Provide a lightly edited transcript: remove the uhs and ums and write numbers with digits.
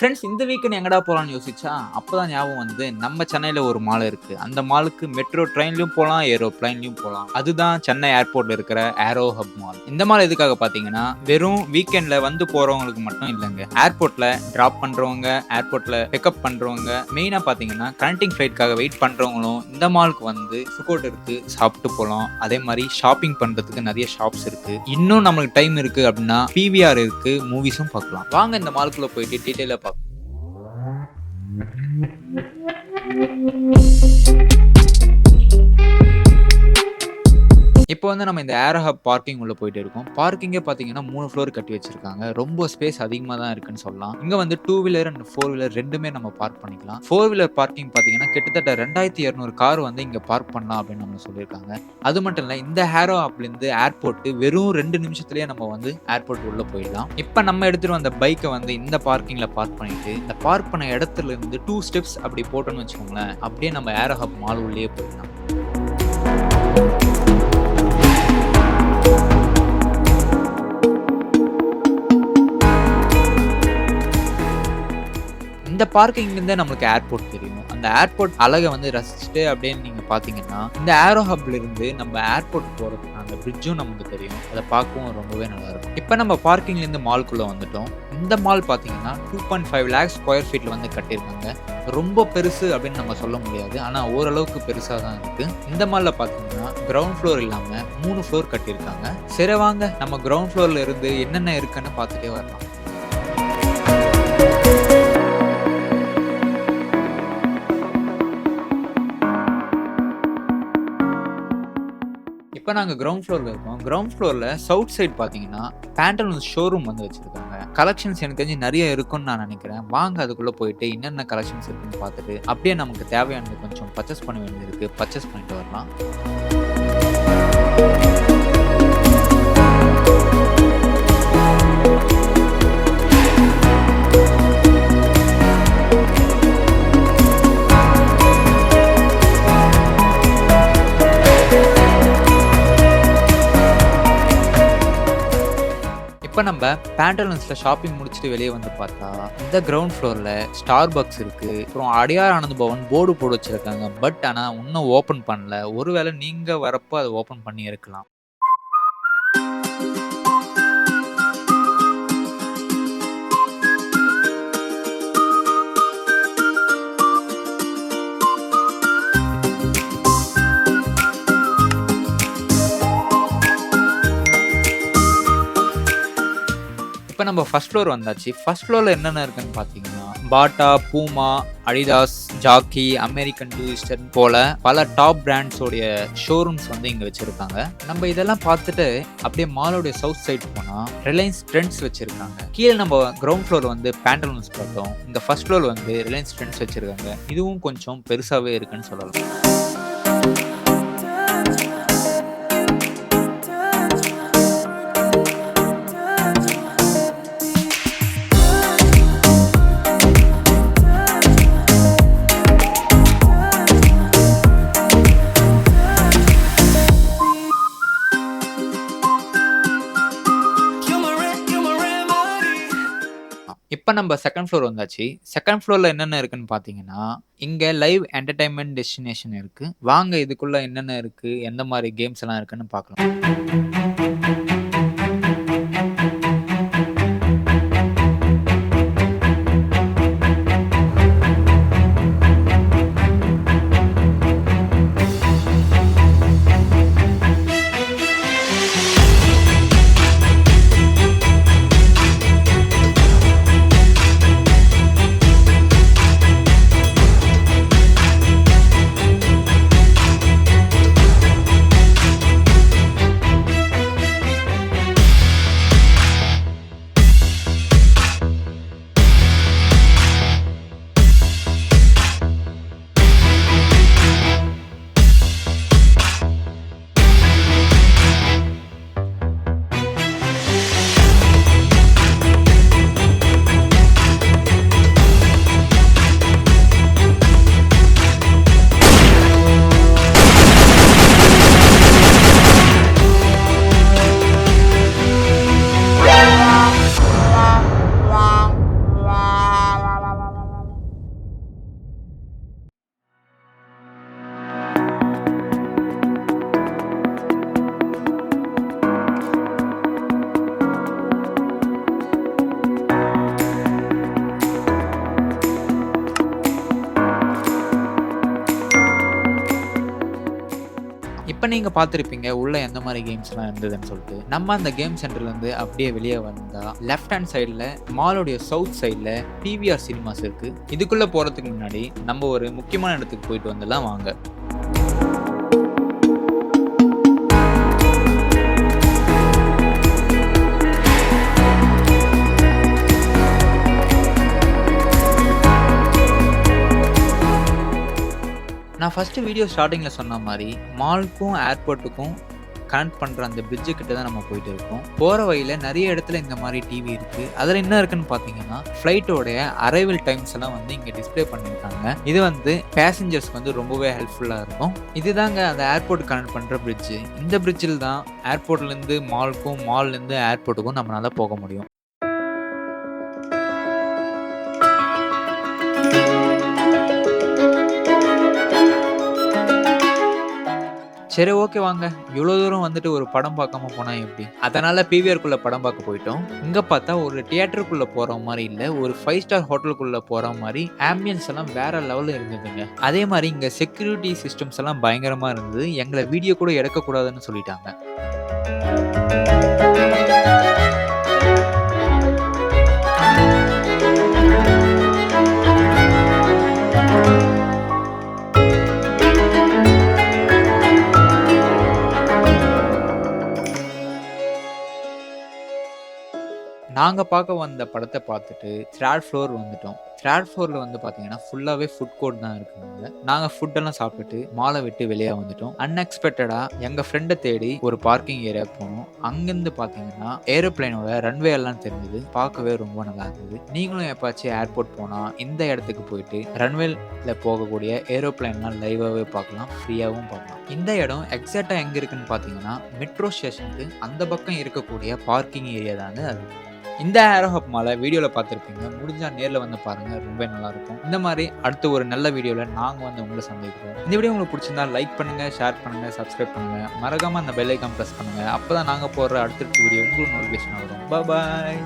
Friends இந்த weekend எங்கடா போலான்னு யோசிச்சா, அப்பதான் ஞாபகம் வந்து நம்ம சென்னையில ஒரு மால் இருக்கு. அந்த மாலுக்கு மெட்ரோ ட்ரெயின்லயும் போலாம், ஏரோப்ளேன்லயும் போலாம். அதுதான் சென்னை ஏர்போர்ட்ல இருக்கிற ஏரோ ஹப் மால். இந்த மால் எதுக்காக பாத்தீங்கன்னா, வெறும் வீக்கெண்ட்ல வந்து போறவங்களுக்கு மட்டும் இல்லங்க. ஏர்போர்ட்ல டிராப் பண்றவங்க, ஏர்போர்ட்ல பிக்கப் பண்றவங்க, மெயினா பாத்தீங்கன்னா கனெக்டிங் ஃபிளைட்காக வெயிட் பண்றவங்களும் இந்த மாலுக்கு வந்து ஃபுட் கோர்ட் இருக்கு, சாப்பிட்டு போலாம். அதே மாதிரி ஷாப்பிங் பண்றதுக்கு நிறைய ஷாப்ஸ் இருக்கு. இன்னும் நம்மளுக்கு டைம் இருக்கு அப்படின்னா பிவிஆர் இருக்கு, மூவிஸும் பார்க்கலாம். வாங்க இந்த மாலுக்குள்ள போயிட்டு டீடைலா பார்க்கலாம். இப்போ வந்து நம்ம இந்த ஏர் ஹப் பார்க்கிங் உள்ள போயிட்டு இருக்கோம். பார்க்கிங்கே பார்த்தீங்கன்னா 3 ஃப்ளோர் கட்டி வச்சிருக்காங்க. ரொம்ப ஸ்பேஸ் அதிகமா தான் இருக்குன்னு சொல்லலாம். இங்க வந்து 2 வீலர் அண்ட் 4 வீலர் ரெண்டுமே நம்ம பார்க் பண்ணிக்கலாம். 4 வீலர் பார்க்கிங் பார்த்தீங்கன்னா கிட்டத்தட்ட 2200 கார் வந்து இங்க பார்க் பண்ணலாம் அப்படின்னு நம்ம சொல்லியிருக்காங்க. அது மட்டும் இல்ல இந்த ஏரோ ஹப்லேருந்து ஏர்போர்ட் வெறும் 2 நிமிஷத்துலயே நம்ம வந்து ஏர்போர்ட் உள்ள போயிடலாம். இப்போ நம்ம எடுத்துட்டு வந்த பைக்கை வந்து இந்த பார்க்கிங்ல பார்க் பண்ணிட்டு இந்த பார்க் பண்ண இடத்துல இருந்து 2 ஸ்டெப்ஸ் அப்படி போட்டோம்னு வச்சுக்கோங்களேன், அப்படியே நம்ம ஏரோ ஹப் மால் உள்ளே போயிடலாம். இந்த பார்க்கிங்லேருந்தே நம்மளுக்கு ஏர்போர்ட் தெரியும். அந்த ஏர்போர்ட் அழகை வந்து ரசிச்சுட்டு அப்படியே நீங்க பாத்தீங்கன்னா இந்த ஏரோ ஹப்ல இருந்து நம்ம ஏர்போர்ட் போறதுக்கு அந்த பிரிட்ஜும் நமக்கு தெரியும். அதை பார்க்கவும் ரொம்பவே நல்லா இருக்கும். இப்போ நம்ம பார்க்கிங்ல இருந்து மால்குள்ள வந்துட்டோம். இந்த மால் பாத்தீங்கன்னா 2.5 லேக் ஸ்கொயர் ஃபீட்ல வந்து கட்டியிருக்காங்க. ரொம்ப பெருசு அப்படின்னு நம்ம சொல்ல முடியாது, ஆனா ஓரளவுக்கு பெருசா தான் இருக்கு. இந்த மால்ல பாத்தீங்கன்னா கிரவுண்ட் ஃப்ளோர் இல்லாம 3 ஃப்ளோர் கட்டியிருக்காங்க. சரி வாங்க நம்ம கிரவுண்ட் ஃப்ளோர்ல இருந்து என்னென்ன இருக்குன்னு பார்த்துட்டே வரலாம். இப்போ நாங்கள் கிரவுண்ட் ஃப்ளோரில் இருக்கோம். கிரவுண்ட் ஃப்ளோரில் சவுத் சைட் பார்த்தீங்கன்னா பேண்டலூன்ஸ் ஷோரூம் வந்து வச்சுருக்காங்க. கலெக்ஷன்ஸ் எனக்கு தெரிஞ்சு நிறைய இருக்குன்னு நான் நினைக்கிறேன். வாங்க அதுக்குள்ளே போயிட்டு என்னென்ன கலெக்ஷன்ஸ் இருக்குன்னு பார்த்துட்டு அப்படியே நமக்கு தேவையானது கொஞ்சம் பர்ச்சேஸ் பண்ண வேண்டியது இருக்குது, பர்ச்சேஸ் பண்ணிட்டு வரலாம். இப்போ நம்ம பேண்டலூன்ஸ்ல ஷாப்பிங் முடிச்சுட்டு வெளியே வந்து பார்த்தா இந்த கிரவுண்ட் ஃப்ளோர்ல ஸ்டார்பக்ஸ் இருக்கு. அப்புறம் அடையார் ஆனந்த் பவன் போர்டு போட்டு வச்சிருக்காங்க. பட் ஆனால் இன்னும் ஓப்பன் பண்ணல. ஒருவேளை நீங்க வரப்போ அதை ஓப்பன் பண்ணி இருக்கலாம். இப்போ நம்ம ஃபர்ஸ்ட் ஃப்ளோர் வந்தாச்சு. ஃபர்ஸ்ட் ஃப்ளோர்ல என்னென்ன இருக்குன்னு பார்த்தீங்கன்னா பாட்டா, பூமா, அடிடாஸ், ஜாக்கி, அமெரிக்கன் டூரிஸ்டர் போல பல டாப் பிராண்ட்ஸோடைய ஷோரூம்ஸ் வந்து இங்கே வச்சிருக்காங்க. நம்ம இதெல்லாம் பார்த்துட்டு அப்படியே மாலோடைய சவுத் சைட் போனா ரிலையன்ஸ் ட்ரெண்ட்ஸ் வச்சிருக்காங்க. கீழே நம்ம கிரவுண்ட் ஃப்ளோர் வந்து பேண்டலூன்ஸ் பார்த்தோம். இந்த ஃபர்ஸ்ட் ஃப்ளோர் வந்து ரிலையன்ஸ் ட்ரெண்ட்ஸ் வச்சிருக்காங்க. இதுவும் கொஞ்சம் பெருசாவே இருக்குன்னு சொல்லலாம். இப்போ நம்ம செகண்ட் ஃப்ளோர் வந்தாச்சு. செகண்ட் ஃப்ளோர்ல என்னென்ன இருக்குன்னு பார்த்தீங்கன்னா இங்க லைவ் என்டர்டைன்மெண்ட் டெஸ்டினேஷன் இருக்கு. வாங்க இதுக்குள்ள என்னென்ன இருக்கு, எந்த மாதிரி கேம்ஸ் எல்லாம் இருக்குன்னு பார்க்கலாம். இப்ப நீங்க பார்த்திருப்பீங்க உள்ள எந்த மாரி கேம்ஸ்லாம் இருந்ததுன்னு சொல்லிட்டு. நம்ம அந்த கேம் சென்டர்லேருந்து அப்படியே வெளிய வந்தா, லெஃப்ட் ஹேண்ட் சைடுல மாலுடைய சவுத் சைடுல பிவிஆர் சினிமாஸ் இருக்கு. இதுக்குள்ள போறதுக்கு முன்னாடி நம்ம ஒரு முக்கியமான இடத்துக்கு போயிட்டு வந்துடலாம் வாங்க. நான் ஃபர்ஸ்ட்டு வீடியோ ஸ்டார்ட்டிங்ல சொன்ன மாரி, மாலுக்கும், ஏர்போர்ட்டுக்கும் கனெக்ட் பண்ற அந்த பிரிட்ஜ் கிட்ட தான் நம்ம போயிட்டு இருக்கோம். போற வழியில நெறைய இடத்துல இந்த மாரி டிவி இருக்கு. அதுல என்ன இருக்குன்னு பார்த்தீங்கன்னா, ஃப்ளைட்டோடைய அரைவல் டைம்ஸ் எல்லாம் வந்து இங்க டிஸ்ப்ளே பண்ணியிருக்காங்க. இது வந்து பேசஞ்சர்ஸ்க்கு வந்து ரொம்பவே ஹெல்ப்ஃபுல்லா இருக்கும். இதுதாங்க அந்த ஏர்போர்ட் கனெக்ட் பண்ற பிரிட்ஜ். இந்த பிரிட்ஜில தான் ஏர்போர்ட்லேருந்து மாலுக்கும், மால்லேருந்து ஏர்போர்ட்டுக்கும் நம்மளால போக முடியும். சரி ஓகே வாங்க. இவ்ளோ தூரம் வந்துட்டு ஒரு படம் பார்க்காம போனா எப்படி? அதனால பிவிஆர்க்குள்ள படம் பார்க்க போயிட்டோம். இங்க பார்த்தா ஒரு தியேட்டருக்குள்ள போற மாரி இல்ல. ஒரு 5 ஸ்டார் ஹோட்டலுக்குள்ள போற மாரி ஆம்பியன்ஸ் எல்லாம் வேற லெவல்ல இருந்ததுங்க. அதே மாரி இங்க செக்யூரிட்டி சிஸ்டம்ஸ் எல்லாம் பயங்கரமா இருந்தது. எங்கள வீடியோ கூட எடுக்கக்கூடாதுன்னு சொல்லிட்டாங்க. நாங்க பார்க்க வந்த படத்த பார்த்துட்டு 3 ஃப்ளோர் வந்துட்டோம். 3 ஃப்ளோர்ல வந்து பார்த்தீங்கன்னா, ஃபுல்லாவே ஃபுட் கோர்ட் தான் இருக்குங்க. நாங்க ஃபுட் எல்லாம் சாப்பிட்டுட்டு மால விட்டு வெளிய வந்துட்டோம். அன்எக்ஸ்பெக்டடா எங்க ஃப்ரெண்ட தேடி ஒரு பார்க்கிங் ஏரியாக்கு போனோம். அங்கிருந்து பார்த்தீங்கன்னா, ஏரோப்ளேனோட ரன்வே எல்லாம் தெரிஞ்சது. பார்க்கவே ரொம்ப நல்லா இருந்தது. நீங்களும் எப்பயாச்சும் ஏர்போர்ட் போனா இந்த இடத்துக்கு போயிட்டு ரன்வேல போகக்கூடிய ஏரோப்ளேன்லாம் லைவாவே பார்க்கலாம். ஃப்ரீயாவும் பார்க்கலாம். இந்த இடம் எக்ஸாக்ட்டா எங்க இருக்குன்னு பார்த்தீங்கன்னா, மெட்ரோ ஸ்டேஷனுக்கு அந்த பக்கம் இருக்கக்கூடிய பார்க்கிங் ஏரியா தாங்க அது. இந்த ஏரோ ஹப் மால வீடியோல பார்த்திருப்பீங்க. முடிஞ்சா நேர்ல வந்து பாருங்க. ரொம்ப நல்லாருக்கும். இந்த மாரி அடுத்த ஒரு நல்ல வீடியோல நாங்க வந்து உங்கள சந்திக்கிறோம். இந்த வீடியோ உங்களுக்கு புடிச்சிருந்தா லைக் பண்ணுங்க, ஷேர் பண்ணுங்க, சப்ஸ்கிரைப் பண்ணுங்க. மறக்காம அந்த பெல் ஐகான் பிரஸ் பண்ணுங்க. அப்பதான் நாங்க போடுற அடுத்தடுத்த வீடியோ உங்களுக்கு நோட்டிஃபிகேஷன் வரும். பாய்.